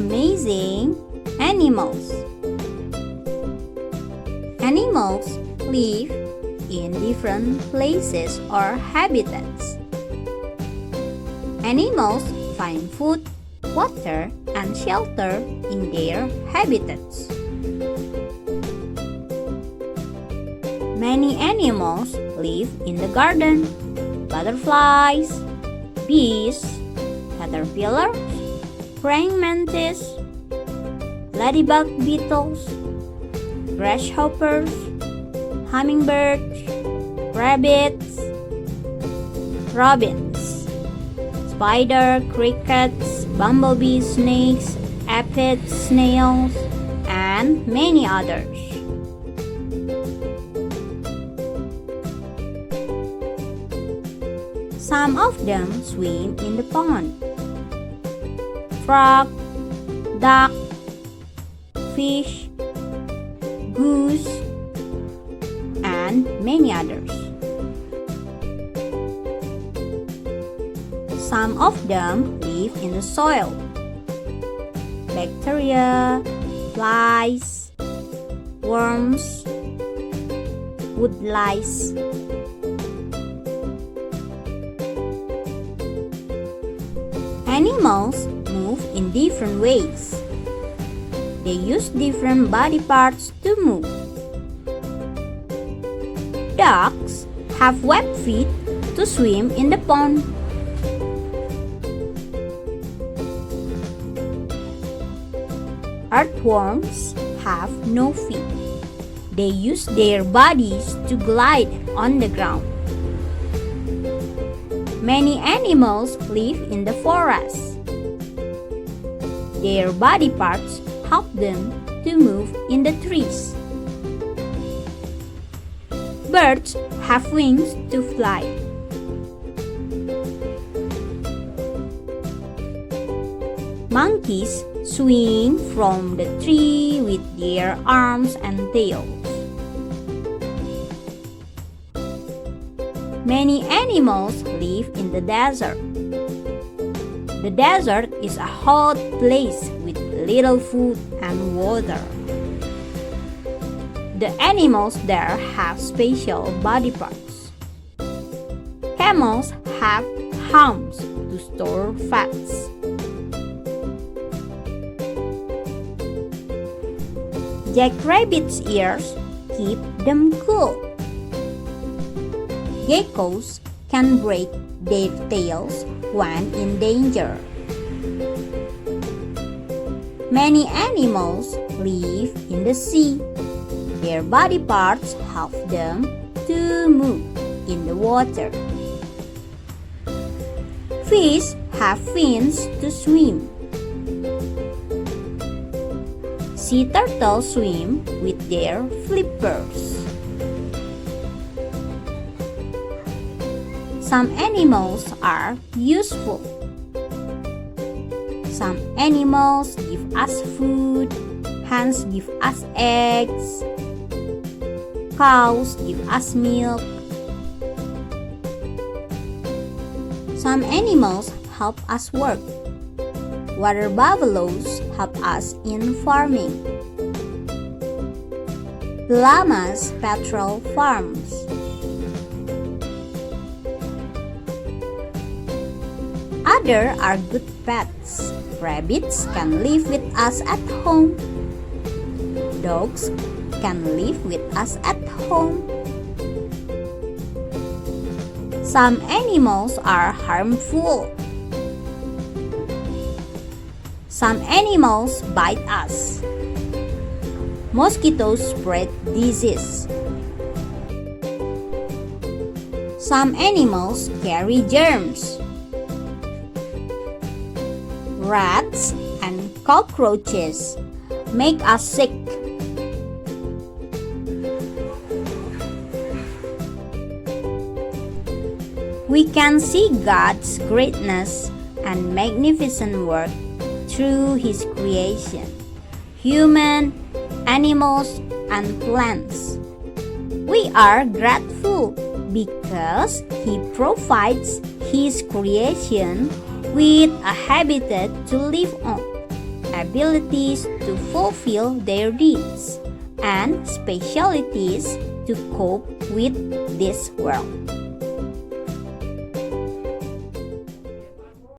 amazing animals. Animals live in different places or habitats. Animals find food, water, and shelter in their habitats. Many animals live in the garden. Butterflies, bees, caterpillars, praying mantis, ladybug beetles, grasshoppers, hummingbirds, rabbits, robins, spider, crickets, bumblebee, snakes, aphids, snails, and many others. Some of them swim in the pond. Frog, duck, fish, goose, and many others. Some of them live in the soil. Bacteria, flies, worms, wood lice. Animals move in different ways. They use different body parts to move. Ducks have webbed feet to swim in the pond. Earthworms have no feet. They use their bodies to glide on the ground. Many animals live in the forest. Their body parts help them to move in the trees. Birds have wings to fly. Monkeys swing from the tree with their arms and tails. Many animals live in the desert. The desert is a hot place with little food and water. The animals there have special body parts. Camels have humps to store fats. Jackrabbits' ears keep them cool. Geckos can break their tails when in danger. Many animals live in the sea. Their body parts help them to move in the water. Fish have fins to swim. Sea turtles swim with their flippers. Some animals are useful. Some animals give us food. Hens give us eggs. Cows give us milk. Some animals help us work. Water buffaloes help us in farming. Llamas patrol farms. Others are good pets. Rabbits can live with us at home. Dogs can live with us at home. Some animals are harmful. Some animals bite us. Mosquitoes spread disease. Some animals carry germs. Rats and cockroaches make us sick. We can see God's greatness and magnificent work through His creation, human, animals, and plants. We are grateful because He provides His creation with a habitat to live on. abilities to fulfill their needs, and specialities to cope with this world.